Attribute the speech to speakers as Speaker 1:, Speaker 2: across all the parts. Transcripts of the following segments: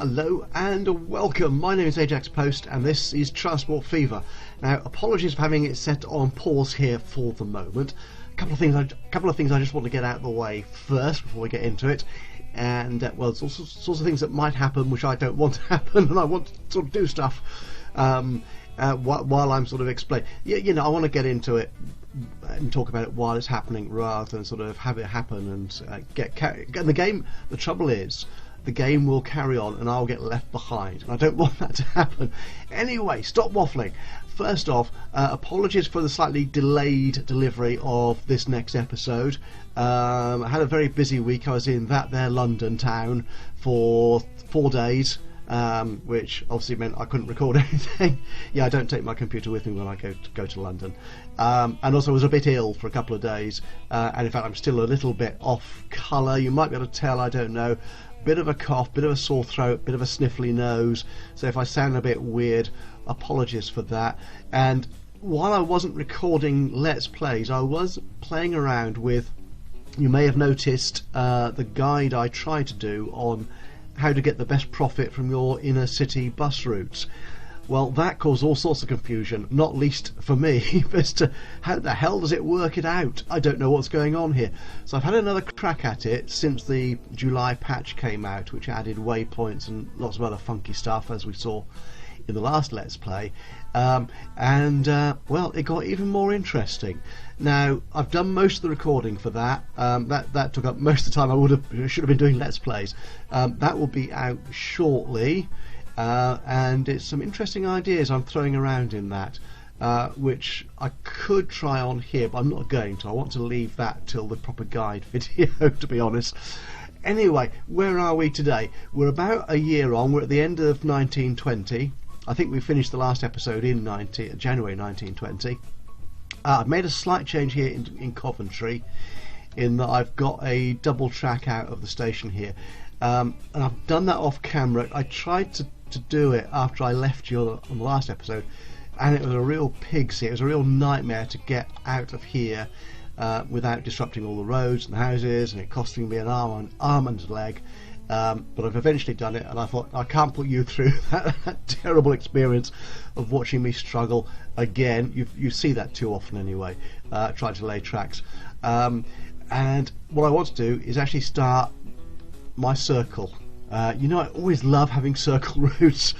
Speaker 1: Hello and welcome. My name is Ajaxpost and this is Transport Fever. Now, apologies for having it set on pause here for the moment. A couple of things I just want to get out of the way first before we get into it. And well, there's all sorts of things that might happen which I don't want to happen, and I want to sort of do stuff while I'm sort of explaining. You know, I want to get into it and talk about it while it's happening, rather than sort of have it happen and get carried. And the game, the trouble is, the game will carry on and I'll get left behind, and I don't want that to happen. Anyway, stop waffling. First off, apologies for the slightly delayed delivery of this next episode. I had a very busy week. I was in that there London town for 4 days, which obviously meant I couldn't record anything. Yeah, I don't take my computer with me when I go to London. And also I was a bit ill for a couple of days, and in fact I'm still a little bit off colour. You might be able to tell, I don't know. Bit of a cough, bit of a sore throat, bit of a sniffly nose, so if I sound a bit weird, apologies for that. And while I wasn't recording Let's Plays, I was playing around with, you may have noticed, the guide I tried to do on how to get the best profit from your inner city bus routes. Well, that caused all sorts of confusion, not least for me, as to how the hell does it work it out? I don't know what's going on here. So I've had another crack at it since the July patch came out, which added waypoints and lots of other funky stuff, as we saw in the last Let's Play. Well, it got even more interesting. Now, I've done most of the recording for that. That took up most of the time I should have been doing Let's Plays. That will be out shortly. And it's some interesting ideas I'm throwing around in that, which I could try on here, but I'm not going to. I want to leave that till the proper guide video, to be honest. Anyway, where are we today? We're about a year on. We're at the end of 1920. I think we finished the last episode in January 1920. I've made a slight change here in Coventry, in that I've got a double track out of the station here. And I've done that off camera. I tried to do it after I left you on the last episode, and it was a real pig's ear. It was a real nightmare to get out of here without disrupting all the roads and the houses, and it costing me an arm and a leg. But I've eventually done it, and I thought I can't put you through that terrible experience of watching me struggle again. You see that too often anyway, trying to lay tracks. And what I want to do is actually start my circle. You know, I always love having circle routes.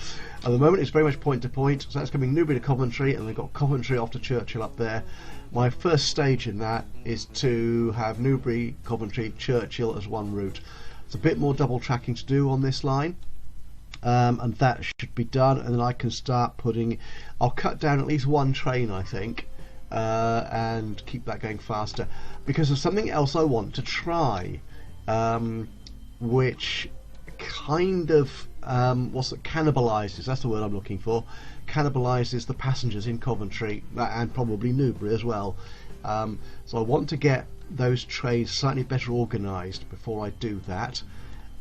Speaker 1: At the moment it's very much point to point, so that's coming Newbury to Coventry, and they've got Coventry off to Churchill up there. My first stage in that is to have Newbury, Coventry, Churchill as one route. It's a bit more double tracking to do on this line, and that should be done, and then I can start I'll cut down at least one train, I think, and keep that going faster, because there's something else I want to try, which kind of cannibalizes, that's the word I'm looking for, cannibalizes the passengers in Coventry and probably Newbury as well. So I want to get those trains slightly better organised before I do that.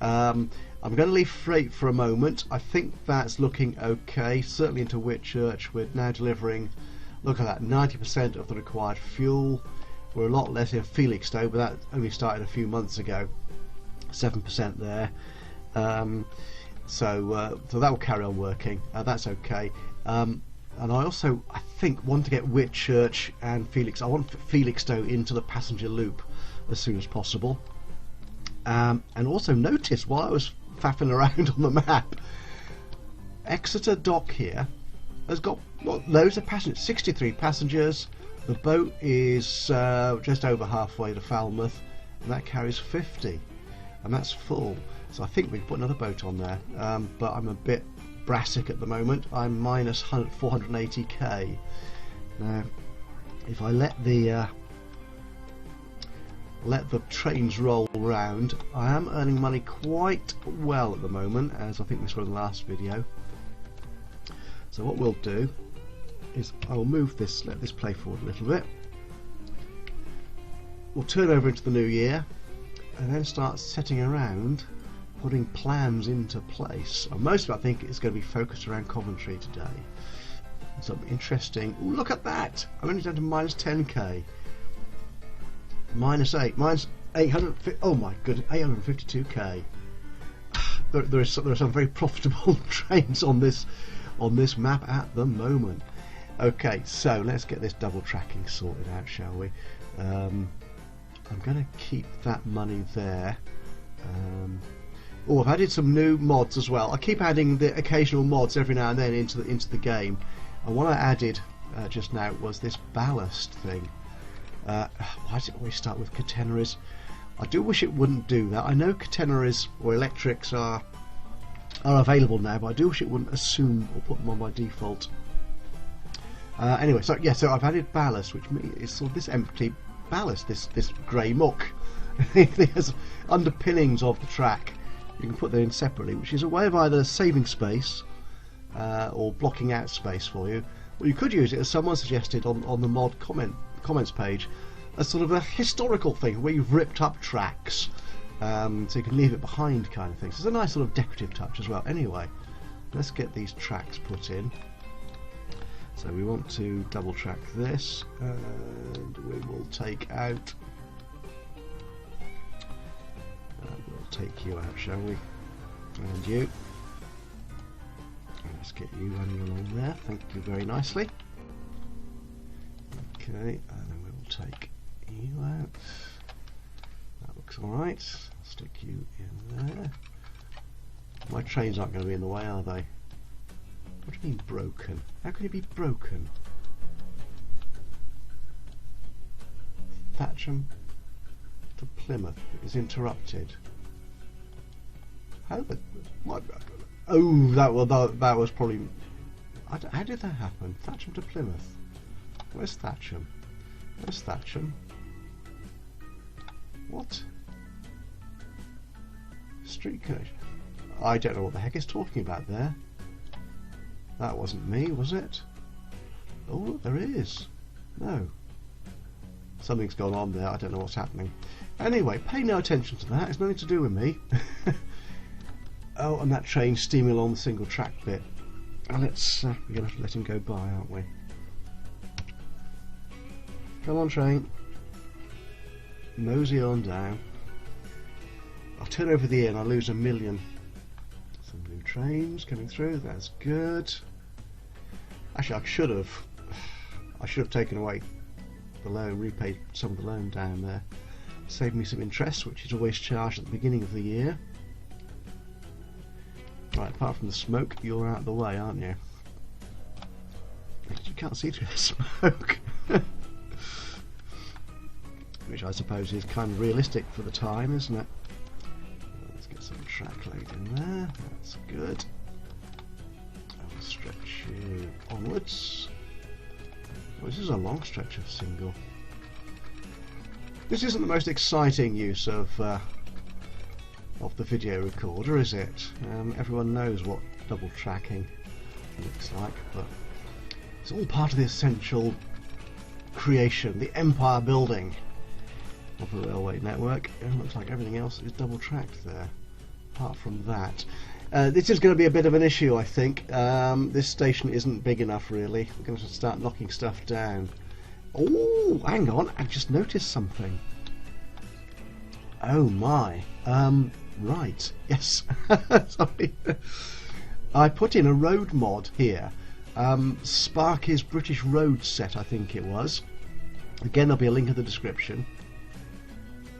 Speaker 1: I'm going to leave freight for a moment. I think that's looking okay, certainly into Whitchurch. We're now delivering, look at that, 90% of the required fuel. We're a lot less in Felixstowe, but that only started a few months ago. 7% there. So that will carry on working. That's okay. And I also, I think, want to get Whitchurch and Felix. I want Felixstowe into the passenger loop as soon as possible. And also notice, while I was faffing around on the map, Exeter dock here has got loads of passengers. 63 passengers. The boat is just over halfway to Falmouth, and that carries 50, and that's full. So I think we can put another boat on there, but I'm a bit brassic at the moment. I'm minus 480k. Now, if I let the trains roll round, I am earning money quite well at the moment, as I think we saw in the last video. So what we'll do is I will move this, let this play forward a little bit. We'll turn over into the new year and then start setting around putting plans into place. And most of it, I think, is going to be focused around Coventry today. Some interesting. Ooh, look at that! I'm only down to minus 10k. Minus 8. Minus 850. Oh my goodness, 852k. there are some very profitable trains on this map at the moment. Okay, so let's get this double tracking sorted out, shall we? I'm going to keep that money there. Oh, I've added some new mods as well. I keep adding the occasional mods every now and then into the game. And what I added just now was this ballast thing. Why does it always start with catenaries? I do wish it wouldn't do that. I know catenaries or electrics are available now, but I do wish it wouldn't assume or put them on by default. Anyway, so yeah, so I've added ballast, which is sort of this empty ballast, this grey muck. There's underpinnings of the track. You can put them in separately, which is a way of either saving space or blocking out space for you. Or you could use it, as someone suggested on the mod comments page, as sort of a historical thing where you've ripped up tracks, so you can leave it behind, kind of thing. So it's a nice sort of decorative touch as well. Anyway, let's get these tracks put in. So we want to double track this, and we will take out. We'll take you out, shall we? And you. And let's get you running along there. Thank you very nicely. Okay, and then we will take you out. That looks alright. I'll stick you in there. My trains aren't going to be in the way, are they? What do you mean broken? How can it be broken? Thatcham to Plymouth is interrupted. How the... What? Oh, that was probably... How did that happen? Thatcham to Plymouth. Where's Thatcham? Where's Thatcham? What? Street connection. I don't know what the heck it's talking about there. That wasn't me, was it? Oh, look, there is. No. Something's gone on there. I don't know what's happening. Anyway, pay no attention to that. It's nothing to do with me. Oh, and that train steaming along the single track bit. And we're going to have to let him go by, aren't we? Come on, train. Mosey on down. I'll turn over the ear and I'll lose 1 million. Some new trains coming through. That's good. Actually, I should have taken away the loan, repaid some of the loan down there. Saved me some interest, which is always charged at the beginning of the year. Right, apart from the smoke, you're out of the way, aren't you? Because you can't see through the smoke. Which I suppose is kind of realistic for the time, isn't it? Let's get some track load in there. That's good. I'll stretch you onwards. Well, this is a long stretch of single. This isn't the most exciting use of the video recorder, is it? Everyone knows what double tracking looks like, but it's all part of the essential creation, the empire building of the railway network. It looks like everything else is double tracked there. Apart from that, this is going to be a bit of an issue, I think. This station isn't big enough, really. We're going to start knocking stuff down. Oh, hang on! I just noticed something. Oh my! Right. Yes. Sorry. I put in a road mod here. Sparky's British Road Set, I think it was. Again, there'll be a link in the description.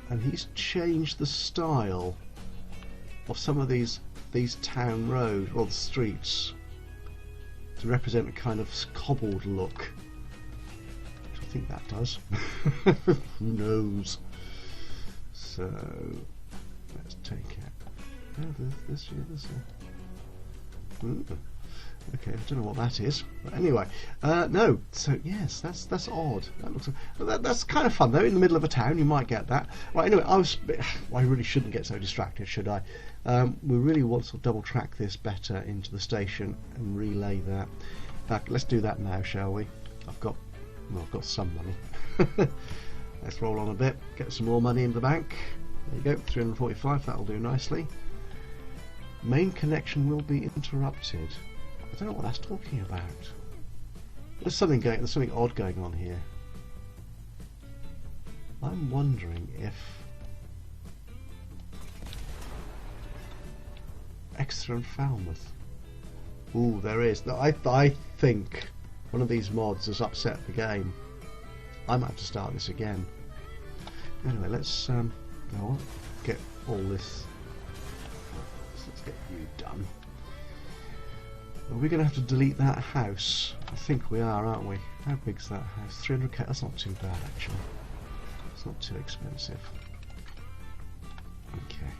Speaker 1: And he's changed the style of some of these town roads or the streets to represent a kind of cobbled look. Which I think that does. Who knows? So let's take it. Oh, this. Okay, I don't know what that is, but anyway, no. So yes, that's odd. That looks that's kind of fun though. In the middle of a town, you might get that. Right. Anyway, I really shouldn't get so distracted, should I? We really want to double track this better into the station and relay that. In fact, let's do that now, shall we? I've got some money. Let's roll on a bit, get some more money in the bank. There you go, 345. That'll do nicely. Main connection will be interrupted. I don't know what that's talking about. There's something odd going on here. I'm wondering if Exeter and Falmouth. Ooh, there is. I think one of these mods has upset the game. I might have to start this again. Anyway, let's get all this. Let's get you done. Are we going to have to delete that house? I think we are, aren't we? How big's that house? 300k. That's not too bad, actually. It's not too expensive. Okay.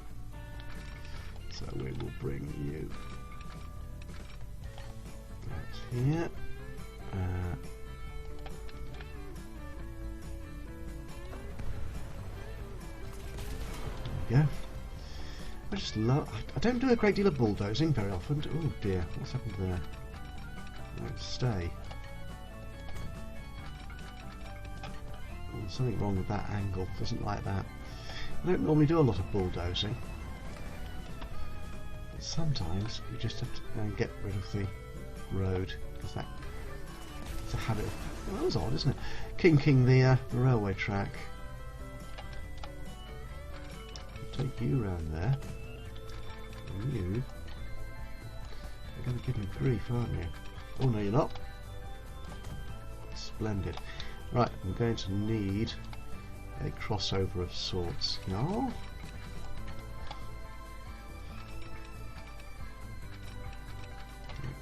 Speaker 1: So we will bring you right here. There we go. I just love. I don't do a great deal of bulldozing very often. Oh dear, what's happened there? Right, stay. Oh, there's something wrong with that angle. Doesn't like that. I don't normally do a lot of bulldozing. But sometimes you just have to go and get rid of the road because it's a habit. Well, that was odd, isn't it? Kinking the railway track. I'll take you round there. And you're going to give me grief, aren't you? Oh no, you're not. Splendid. Right, I'm going to need a crossover of sorts. No.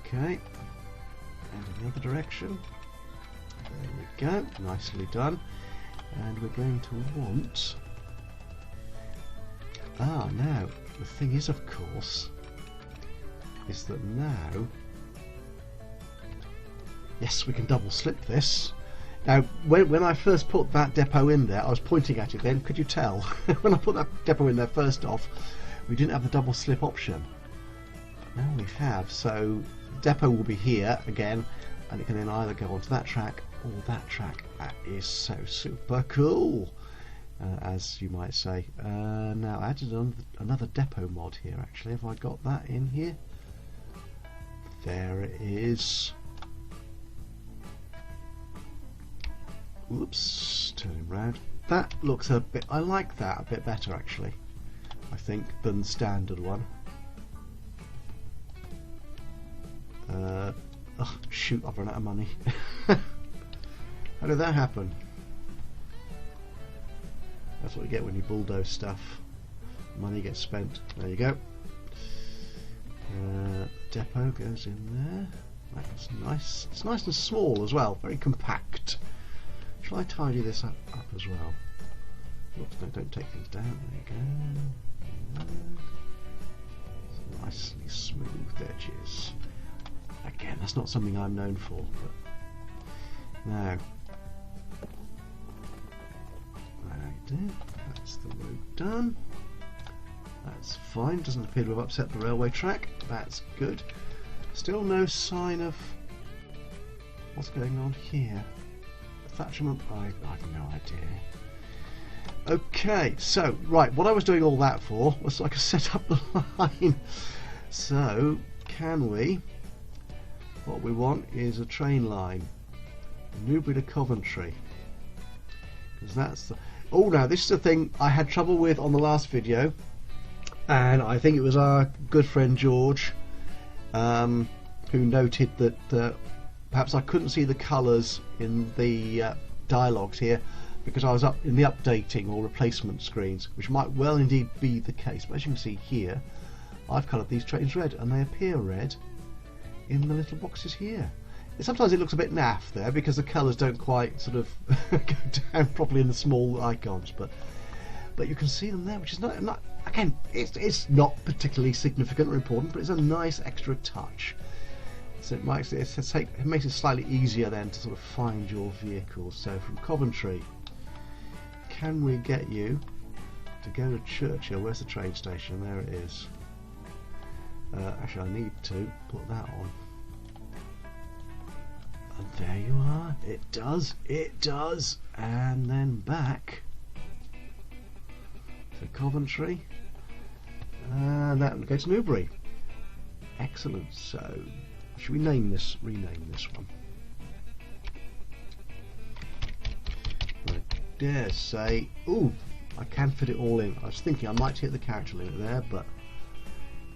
Speaker 1: Okay. And in the other direction. There we go. Nicely done. And we're going to want. Now the thing is, of course, is that now. Yes, we can double slip this. Now, when I first put that depot in there, I was pointing at it then, could you tell? When I put that depot in there first off, we didn't have the double slip option. But now we have, so the depot will be here again, and it can then either go onto that track or that track. That is so super cool, as you might say. Now, I added another depot mod here, actually. Have I got that in here? There it is. Oops, turning round. That looks a bit. I like that a bit better, actually. I think than the standard one. Oh shoot! I've run out of money. How did that happen? That's what you get when you bulldoze stuff. Money gets spent. There you go. Depot goes in there. That's nice. It's nice and small as well. Very compact. Shall I tidy this up as well? Oops, no, don't take things down. There you go. Nicely smooth edges. Again, that's not something I'm known for. But now, there you do. That's the road done. That's fine. Doesn't appear to have upset the railway track. That's good. Still no sign of what's going on here. Attachment, I have no idea. Okay, so right, what I was doing all that for was so I could set up the line. So can we? What we want is a train line, Newbury to Coventry, because that's the. Oh, now this is the thing I had trouble with on the last video, and I think it was our good friend George who noted that. Perhaps I couldn't see the colours in the dialogues here because I was up in the updating or replacement screens, which might well indeed be the case. But as you can see here, I've coloured these trains red, and they appear red in the little boxes here. Sometimes it looks a bit naff there because the colours don't quite sort of go down properly in the small icons, but you can see them there, which is not again, it's not particularly significant or important, but it's a nice extra touch. So it makes it slightly easier then to sort of find your vehicle. So from Coventry, can we get you to go to Churchill? Where's the train station? There it is. Actually, I need to put that on. And there you are. It does. And then back to Coventry. And that will go to Newbury. Excellent. So. Should we rename this one? I dare say, ooh, I can fit it all in. I was thinking I might hit the character limit there, but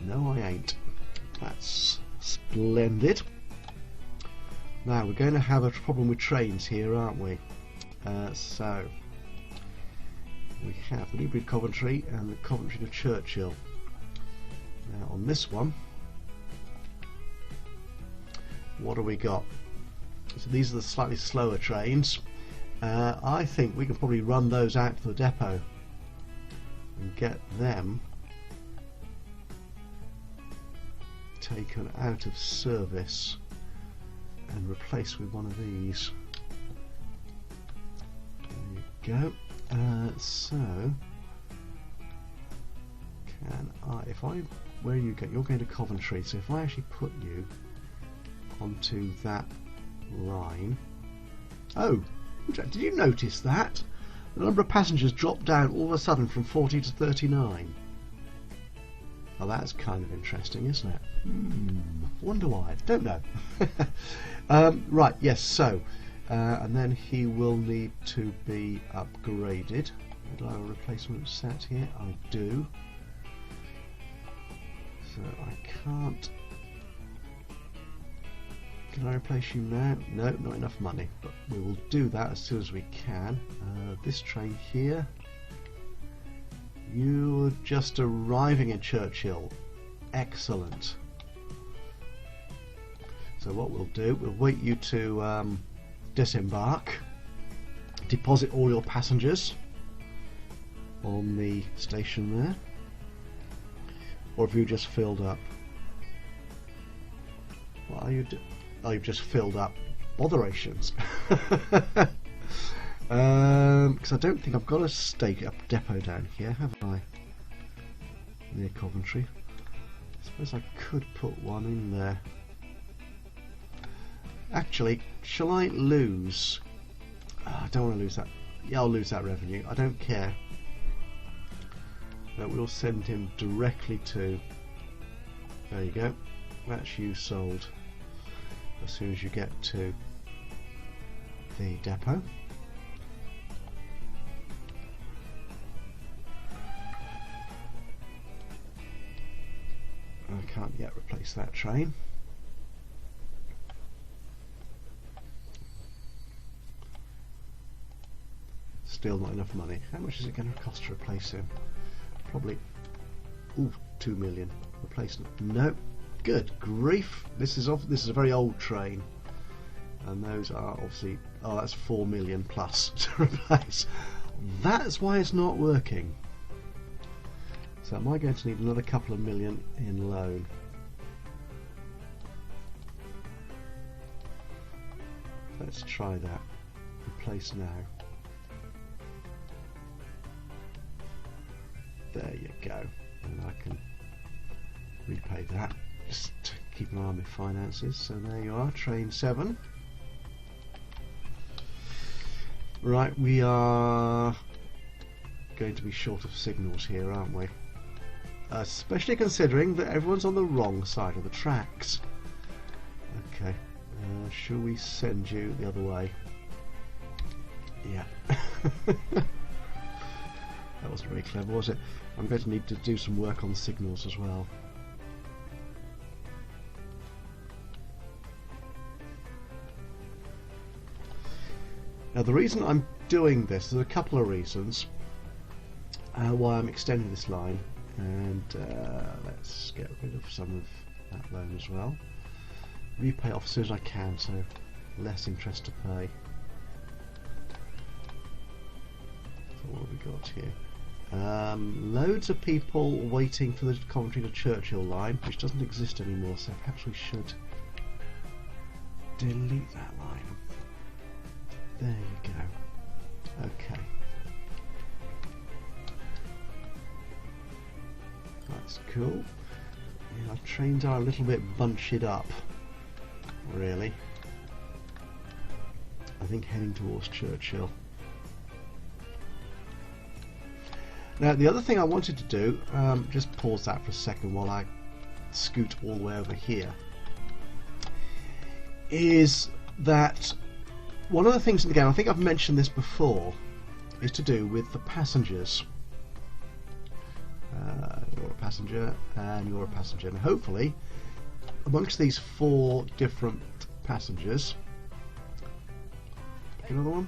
Speaker 1: No, I ain't. That's splendid. Now we're going to have a problem with trains here, aren't we? So we have the Newbury Coventry and the Coventry to Churchill. Now on this one, what do we got? So these are the slightly slower trains. I think we can probably run those out to the depot and get them taken out of service and replaced with one of these. There you go. So can I, if I, where you go? You're going to Coventry, so if I actually put you onto that line. Oh, did you notice that? The number of passengers dropped down all of a sudden from 40 to 39. Oh, that's kind of interesting, isn't it? Wonder why. Don't know. Right, yes, so and then he will need to be upgraded. Do I have a replacement set here? I do. So I can't. Can I replace you now? No, not enough money, but we will do that as soon as we can. This train here, you're just arriving in Churchill. Excellent. So what we'll do, we'll wait you to disembark, deposit all your passengers on the station there, or have you just filled up? What are you doing? Oh, you've just filled up. Botherations. Because I don't think I've got a depot down here, have I? Near Coventry. I suppose I could put one in there. Actually, shall I lose? I don't want to lose that. Yeah, I'll lose that revenue. I don't care. But we'll send him directly to. There you go. That's you sold. As soon as you get to the depot. I can't yet replace that train. Still not enough money. How much is it going to cost to replace him? Probably 2 million. Replacement. Nope. Good grief! This is a very old train, and those are obviously. Oh, that's 4 million plus to replace. That's why it's not working. So am I going to need another couple of million in loan? Let's try that. Replace now. There you go, and I can repay that. Just keep an eye on my finances. So there you are, train 7. Right, we are going to be short of signals here, aren't we? Especially considering that everyone's on the wrong side of the tracks. Okay, shall we send you the other way? Yeah. That wasn't very clever, was it? I'm going to need to do some work on the signals as well. Now the reason I'm doing this, there's a couple of reasons why I'm extending this line, and let's get rid of some of that loan as well. Repay off as soon as I can, so less interest to pay. So what have we got here? Loads of people waiting for the Coventry to Churchill line, which doesn't exist anymore, so perhaps we should delete that line. There you go. Okay. That's cool. Yeah, our trains are a little bit bunched up, really. I think heading towards Churchill. Now the other thing I wanted to do, just pause that for a second while I scoot all the way over here, is that one of the things in the game, I think I've mentioned this before, is to do with the passengers. a passenger, and you're a passenger. And hopefully, amongst these 4 different passengers, pick another one.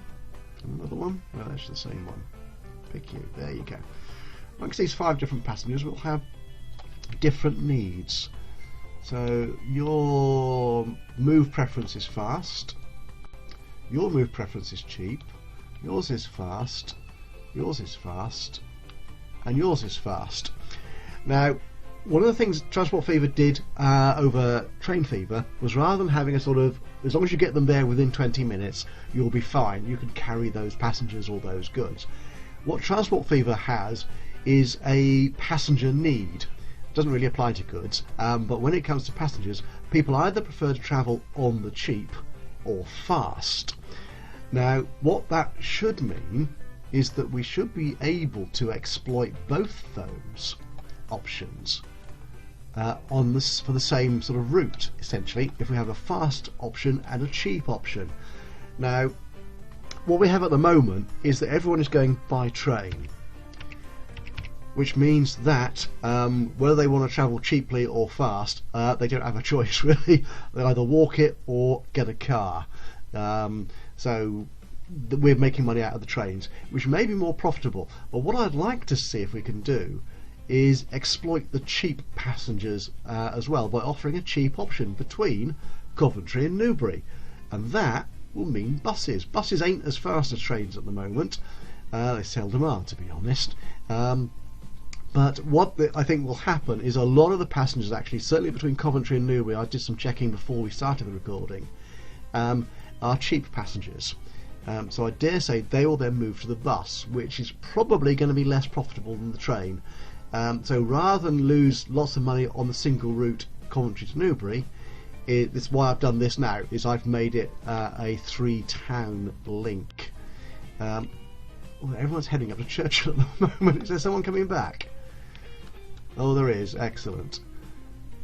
Speaker 1: Another one? Well, that's the same one. Pick you. There you go. Amongst these 5 different passengers, we'll have different needs. So your move preference is fast. Your move preference is cheap. Yours is fast. Yours is fast. And yours is fast. Now, one of the things Transport Fever did over Train Fever was, rather than having a sort of, as long as you get them there within 20 minutes, you'll be fine. You can carry those passengers or those goods. What Transport Fever has is a passenger need. It doesn't really apply to goods, but when it comes to passengers, people either prefer to travel on the cheap or fast. Now, what that should mean is that we should be able to exploit both those options for the same sort of route, essentially, if we have a fast option and a cheap option. Now, what we have at the moment is that everyone is going by train, which means that whether they want to travel cheaply or fast, they don't have a choice, really. They'll either walk it or get a car. So we're making money out of the trains, which may be more profitable. But what I'd like to see if we can do is exploit the cheap passengers as well, by offering a cheap option between Coventry and Newbury, and that will mean buses. Buses ain't as fast as trains at the moment. They seldom are, to be honest. But what I think will happen is a lot of the passengers, actually, certainly between Coventry and Newbury, I did some checking before we started the recording, are cheap passengers. So I dare say they will then move to the bus, which is probably going to be less profitable than the train. So rather than lose lots of money on the single route Coventry to Newbury, it's why I've done this now, is I've made it a 3-town link. Well, everyone's heading up to Churchill at the moment. Is there someone coming back? Oh, there is. Excellent.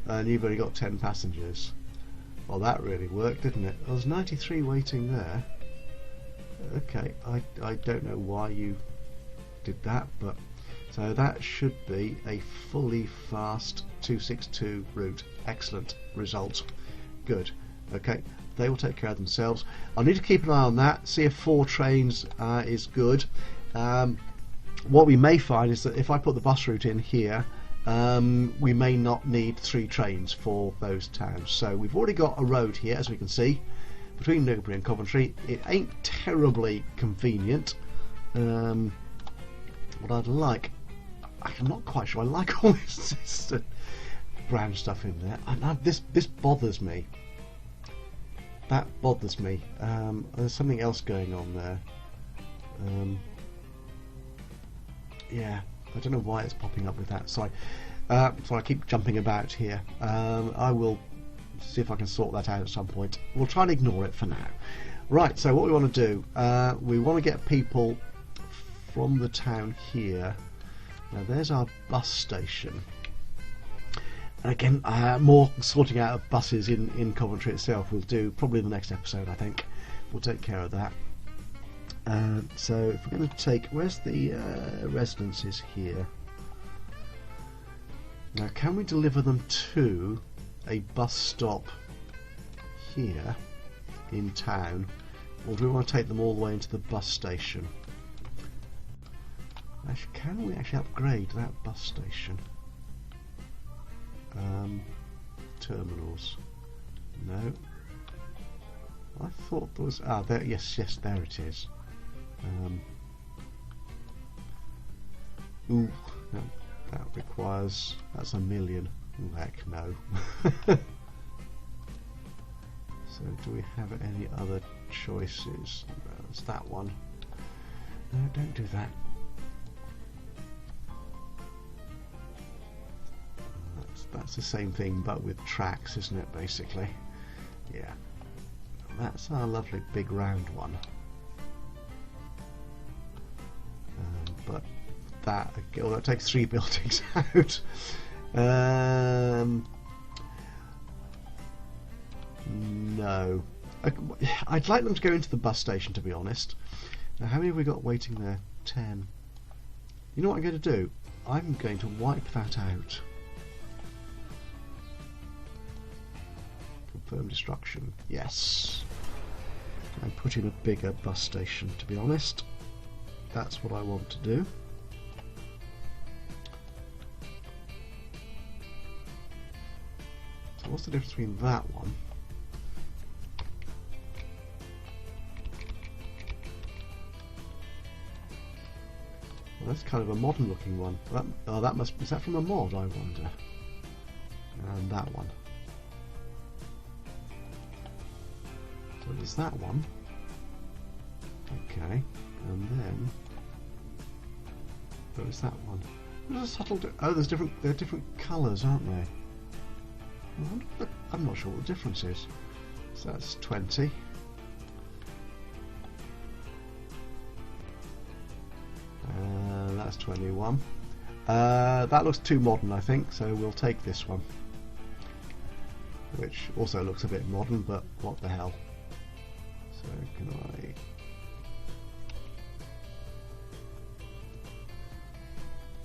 Speaker 1: And you've only got 10 passengers. Well, that really worked, didn't it? There was 93 waiting there. Okay, I don't know why you did that, but so that should be a fully fast 262 route. Excellent result. Good. Okay, they will take care of themselves. I'll need to keep an eye on that, see if 4 trains is good. What we may find is that if I put the bus route in here, we may not need 3 trains for those towns. So we've already got a road here, as we can see, between Newbury and Coventry. It ain't terribly convenient. What I'd like, I'm not quite sure I like all this brand stuff in there. This bothers me. That bothers me. There's something else going on there. Yeah, I don't know why it's popping up with that. Sorry. So I keep jumping about here. I will see if I can sort that out at some point. We'll try and ignore it for now. Right, so what we want to do, we want to get people from the town here. Now there's our bus station. And again, more sorting out of buses in Coventry itself we'll do probably in the next episode, I think. We'll take care of that. So if we're going to take, where's the residences here? Now can we deliver them to a bus stop here in town, or do we want to take them all the way into the bus station? Actually, can we actually upgrade that bus station? Terminals. No. I thought there was. Ah, there. Yes, there it is. Ooh, that requires. That's $1 million. Ooh, heck no. So, do we have any other choices? That's that one. No, don't do that. That's the same thing, but with tracks, isn't it? Basically, yeah. That's our lovely big round one. But that, well, that takes 3 buildings out. No, I'd like them to go into the bus station, to be honest. Now, how many have we got waiting there? 10. You know what I'm going to do? I'm going to wipe that out. Confirm destruction. Yes. And put in a bigger bus station, to be honest. That's what I want to do. So what's the difference between that one? Well, that's kind of a modern looking one. Is that from a mod, I wonder? And that one. So there's that one. Okay, and then there's that one. There's a subtle. There's different. They're different colours, aren't they? I'm not sure what the difference is. So that's 20. That's 21. That looks too modern, I think, so we'll take this one. Which also looks a bit modern, but what the hell. So can I...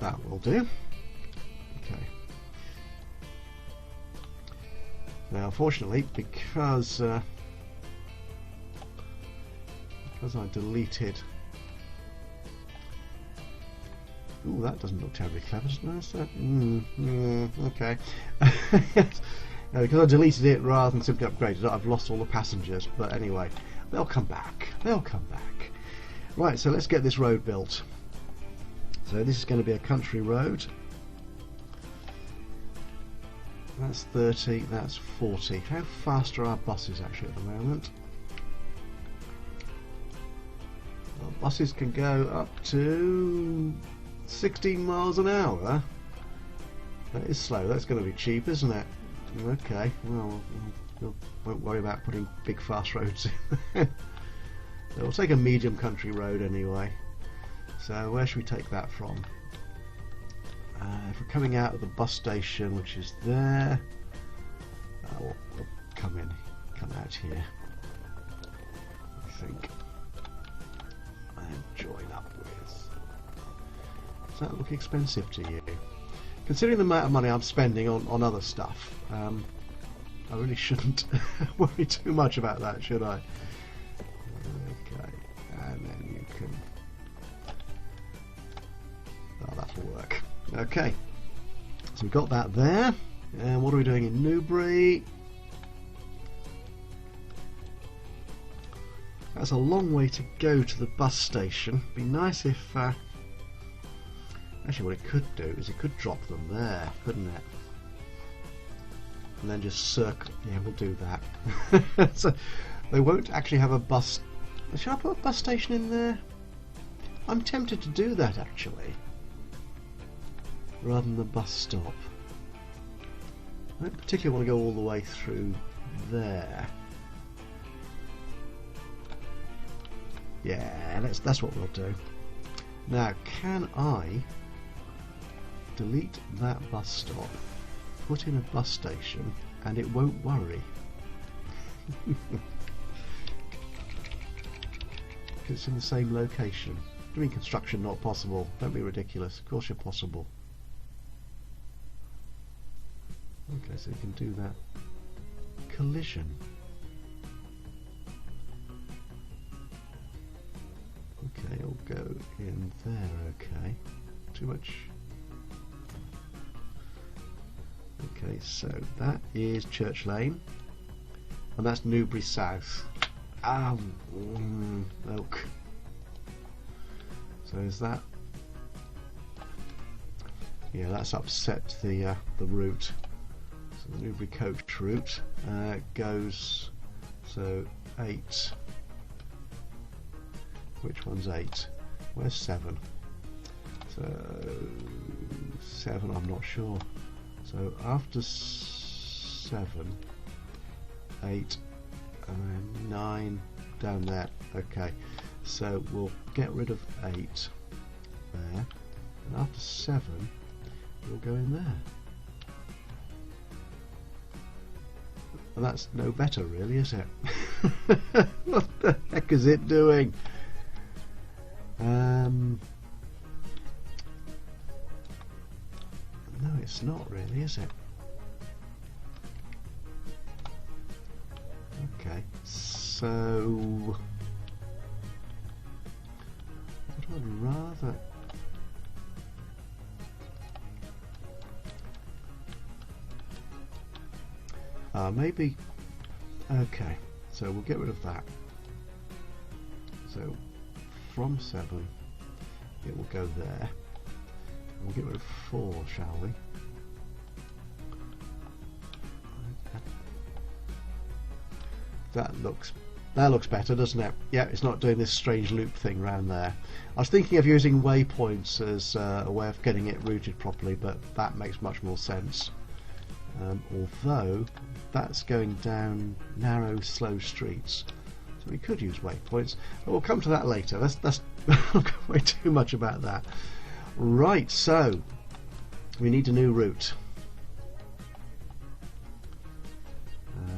Speaker 1: That will do. Okay. Now, unfortunately, because I deleted... Ooh, that doesn't look terribly clever, does that? Okay. Now, because I deleted it rather than simply upgraded it, I've lost all the passengers. But anyway, they'll come back. They'll come back. Right, so let's get this road built. So this is going to be a country road. That's 30, that's 40. How fast are our buses actually at the moment? Well, buses can go up to 16 miles an hour. That is slow. That's going to be cheap, isn't it? Okay, well, we won't worry about putting big fast roads in. So we'll take a medium country road anyway. So where should we take that from? If we're coming out of the bus station, which is there, we'll come out here, I think, and join up with. Does that look expensive to you? Considering the amount of money I'm spending on other stuff, I really shouldn't worry too much about that, should I? Okay, and then you can... Oh, that'll work. Okay, so we've got that there. And what are we doing in Newbury? That's a long way to go to the bus station. Be nice if... Actually, what it could do is it could drop them there, couldn't it? And then just circle. Yeah, we'll do that. So they won't actually have a bus. Should I put a bus station in there? I'm tempted to do that actually, rather than the bus stop. I don't particularly want to go all the way through there. Yeah, that's what we'll do. Now, can I delete that bus stop, put in a bus station, and it won't worry? It's in the same location. Doing construction not possible. Don't be ridiculous. Of course you're possible. Okay, so you can do that. Collision. Okay, it'll go in there, okay. Too much. Okay, so that is Church Lane. And that's Newbury South. Milk. So is that... Yeah, that's upset the route. So the Newbury coach route goes... So 8... Which one's 8? Where's 7? So 7, I'm not sure. So after 7, 8, and then 9 down there. Okay, so we'll get rid of 8 there, and after 7, we'll go in there. And that's no better, really, is it? What the heck is it doing? not really, is it? Okay, so what I'd rather maybe, okay, so we'll get rid of that. So from 7 it will go there. We'll get rid of 4, shall we? Okay. That looks better, doesn't it? Yeah, it's not doing this strange loop thing around there. I was thinking of using waypoints as a way of getting it routed properly, but that makes much more sense. Although that's going down narrow, slow streets, so we could use waypoints. But we'll come to that later. That's way too much about that. Right, so we need a new route. We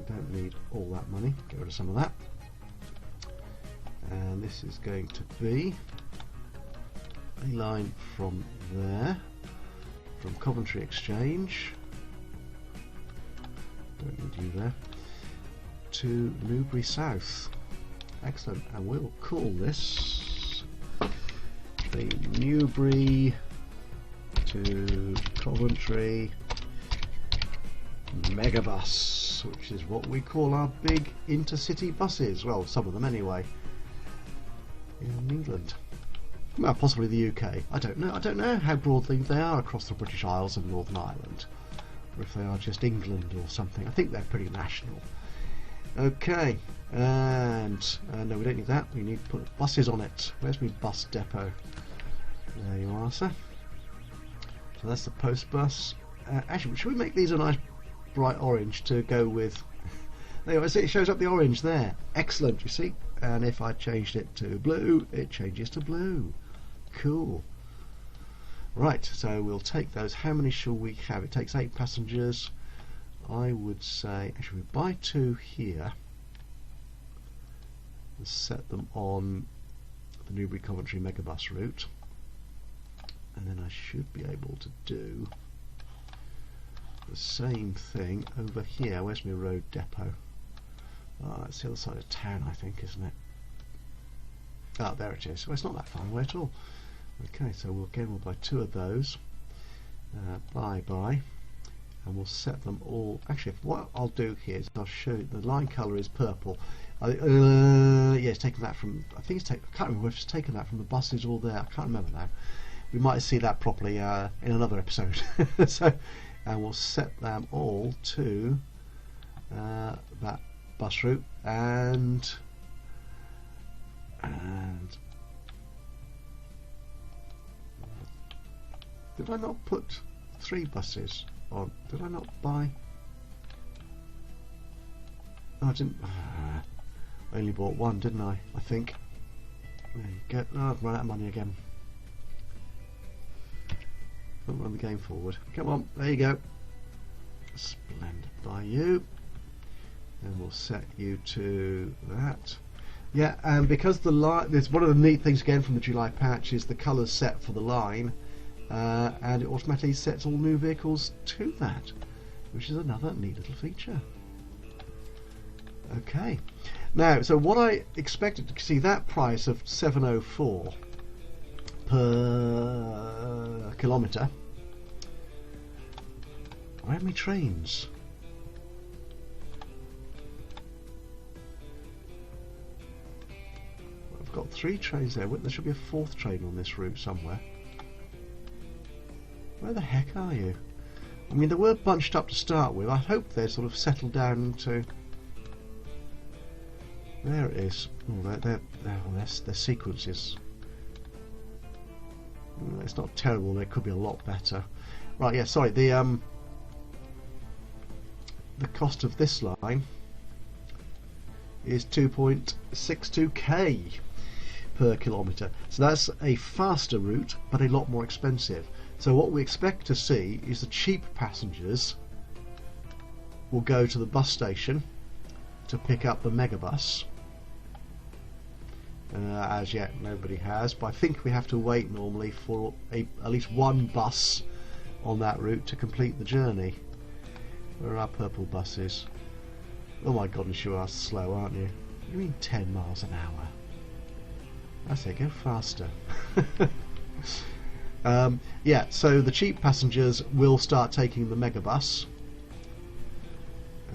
Speaker 1: don't need all that money. Get rid of some of that. And this is going to be a line from there, from Coventry Exchange. Don't need you there. To Newbury South. Excellent. And we'll call this the Newbury to Coventry Megabus, which is what we call our big intercity buses. Well, some of them anyway. In England. Well, possibly the UK. I don't know. I don't know how broadly they are across the British Isles and Northern Ireland, or if they are just England or something. I think they're pretty national. Okay, and no, we don't need that. We need to put buses on it. Where's my bus depot? There you are, sir. So that's the post bus. Actually, should we make these a nice bright orange to go with? There you are. See, it shows up the orange there. Excellent, you see. And if I changed it to blue, it changes to blue. Cool. Right, so we'll take those. How many shall we have? It takes 8 passengers. I would say, actually, we buy 2 here and set them on the Newbury Coventry Megabus route, and then I should be able to do the same thing over here. Where's my road depot? Oh, that's the other side of town, I think, isn't it? Ah, there it is. Well, it's not that far away at all. Okay, so we'll buy 2 of those. Bye. And we'll set them all. Actually, what I'll do here is I'll show you the line colour is purple. Yeah, it's taken that from. I think it's taken. I can't remember if it's taken that from the buses all there. I can't remember now. We might see that properly in another episode. So, and we'll set them all to that bus route and did I not put 3 buses on? Did I not buy? Oh, I didn't. I only bought 1, didn't I? I think. There you go. Oh, I've run out of money again. Don't run the game forward. Come on, there you go. Splendid by you. And we'll set you to that. Yeah, and because the line, there's one of the neat things again from the July patch is the colours set for the line, and it automatically sets all new vehicles to that, which is another neat little feature. Okay, now so what I expected to see, that price of 704 per kilometre. Where are my trains? I've got 3 trains there. There should be a 4th train on this route somewhere. Where the heck are you? I mean, they were bunched up to start with. I hope they're sort of settled down into. There it is. Oh, their sequences. It's not terrible. They could be a lot better. Right. Yeah. Sorry. The cost of this line is 2.62k per kilometre. So that's a faster route, but a lot more expensive. So what we expect to see is the cheap passengers will go to the bus station to pick up the megabus. As yet nobody has, but I think we have to wait normally for at least 1 bus on that route to complete the journey. Where are our purple buses? Oh my goodness, you are slow, aren't you? You mean 10 miles an hour? I say go faster. Yeah, so the cheap passengers will start taking the megabus.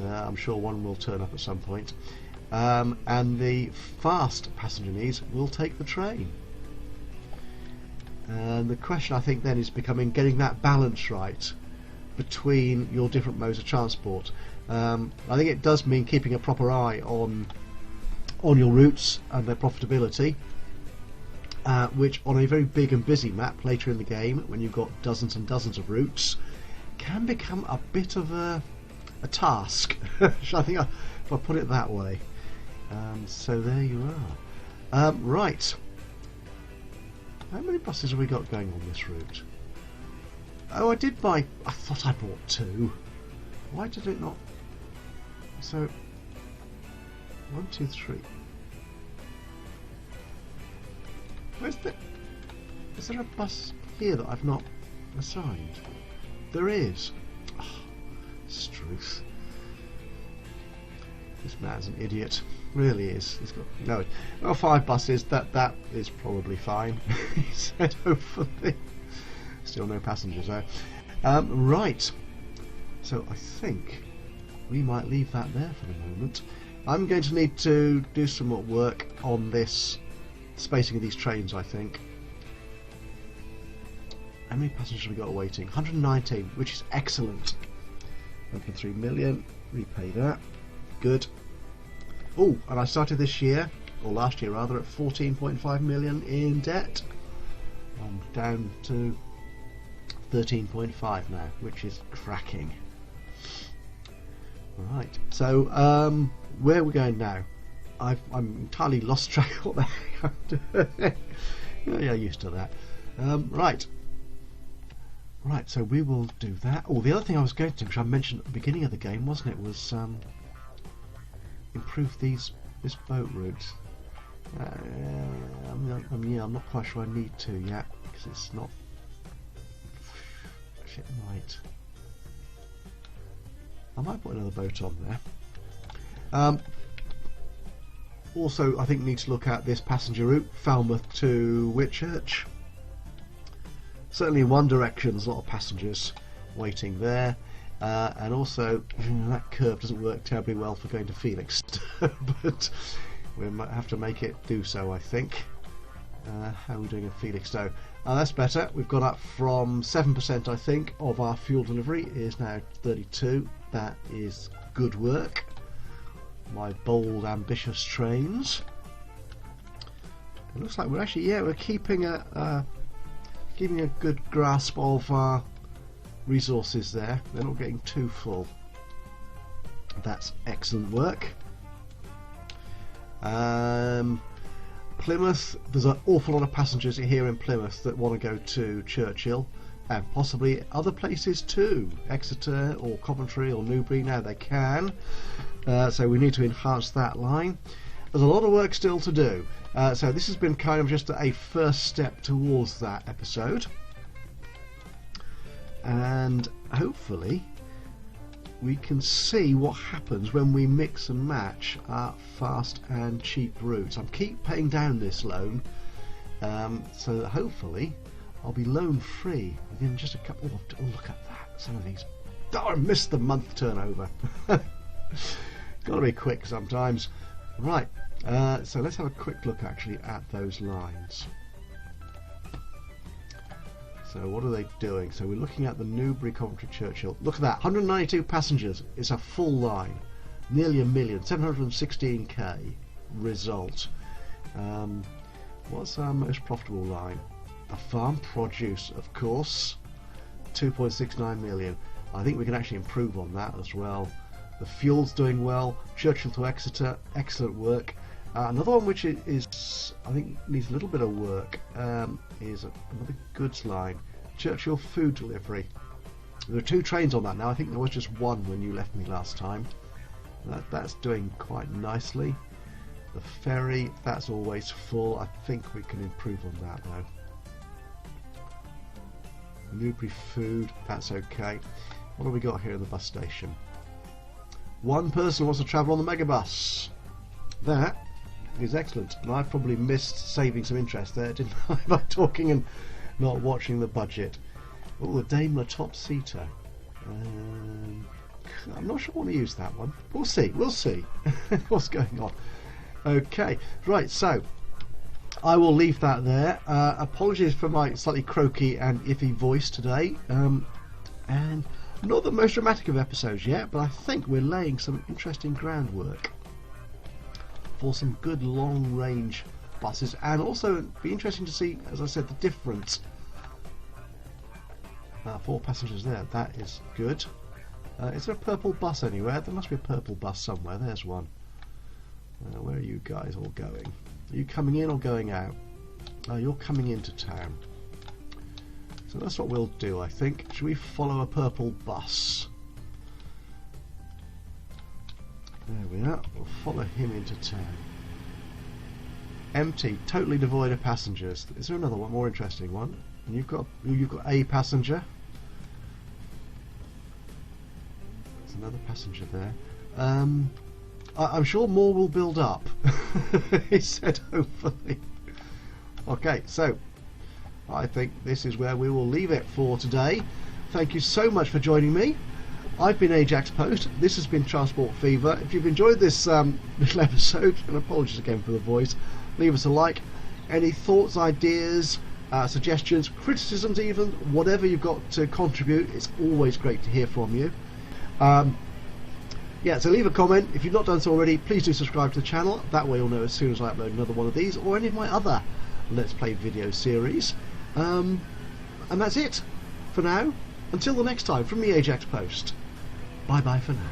Speaker 1: I'm sure one will turn up at some point. And the fast passenger needs will take the train. And the question I think then is becoming getting that balance right between your different modes of transport. I think it does mean keeping a proper eye on your routes and their profitability, which on a very big and busy map later in the game, when you've got dozens and dozens of routes, can become a bit of a task. I think if I put it that way. So there you are. Right. How many buses have we got going on this route? Oh, I thought I bought 2. Why did it not? So 1, 2, 3. Is there a bus here that I've not assigned? There is. Oh, Struth. This man's an idiot. Really is. He's got 5 buses. That is probably fine. He said hopefully. Still no passengers though. Right. So I think we might leave that there for the moment. I'm going to need to do some more work on this spacing of these trains, I think. How many passengers have we got awaiting? 119, which is excellent. 1.3 million. Repay that. Good. Oh, and I started this year, or last year rather, at 14.5 million in debt. I'm down to 13.5 now, which is cracking. Right, so where are we going now? I'm entirely lost track of what the heck I'm doing. Yeah, used to that. Right, so we will do that. Oh, the other thing I was going to, which I mentioned at the beginning of the game, wasn't it, was improve this boat route. I'm not quite sure I need to yet, because it's not. Actually, I might put another boat on there. Also, I think we need to look at this passenger route, Falmouth to Whitchurch. Certainly in one direction there's a lot of passengers waiting there, and also that curve doesn't work terribly well for going to Felixstowe, but we might have to make it do so, I think. How are we doing at Felixstowe? That's better. We've gone up from 7%, I think, of our fuel delivery is now 32. That is good work. My bold, ambitious trains. It looks like we're actually, we're keeping a good grasp of our resources there. They're not getting too full. That's excellent work. Plymouth, there's an awful lot of passengers here in Plymouth that want to go to Churchill, and possibly other places too, Exeter or Coventry or Newbury. Now they can, so we need to enhance that line. There's a lot of work still to do, so this has been kind of just a first step towards that episode, and hopefully we can see what happens when we mix and match our fast and cheap routes. I keep paying down this loan, so that hopefully I'll be loan free within just a couple of... Oh, look at that, some of these... Oh, I missed the month turnover. Gotta be quick sometimes. Right, so let's have a quick look actually at those lines. So what are they doing? So we're looking at the Newbury, Coventry, Churchill. Look at that, 192 passengers. It's a full line. Nearly a million, 716k result. What's our most profitable line? The farm produce, of course. 2.69 million. I think we can actually improve on that as well. The fuel's doing well. Churchill to Exeter, excellent work. Another one which is I think needs a little bit of work is another goods line, Churchill food delivery. There are 2 trains on that now. I think there was just one when you left me last time. That's doing quite nicely. The ferry, that's always full. I think we can improve on that Newbury food, that's okay. What have we got here in the bus station? One person wants to travel on the megabus. That is excellent. And I probably missed saving some interest there, didn't I, by talking and not watching the budget. Oh, the Daimler top-seater. I'm not sure I want to use that one. We'll see what's going on. Okay, right, so I will leave that there. Apologies for my slightly croaky and iffy voice today, and not the most dramatic of episodes yet, but I think we're laying some interesting groundwork for some good long-range buses, and also it'd be interesting to see, as I said, the difference. 4 passengers there, that is good. Is there a purple bus anywhere? There must be a purple bus somewhere. There's one. Where are you guys all going? Are you coming in or going out? Oh, you're coming into town. So that's what we'll do, I think. Should we follow a purple bus? There we are. We'll follow him into town. Empty, totally devoid of passengers. Is there another one, more interesting one? And you've got a passenger. There's another passenger there. I'm sure more will build up. He said, hopefully. Okay, so I think this is where we will leave it for today. Thank you so much for joining me. I've been Ajaxpost. This has been Transport Fever. If you've enjoyed this little episode, and apologies again for the voice, leave us a like. Any thoughts, ideas, suggestions, criticisms even, whatever you've got to contribute, it's always great to hear from you. Yeah, so leave a comment. If you've not done so already, please do subscribe to the channel. That way you'll know as soon as I upload another one of these or any of my other Let's Play video series. And that's it for now. Until the next time, from me, Ajaxpost. Bye bye for now.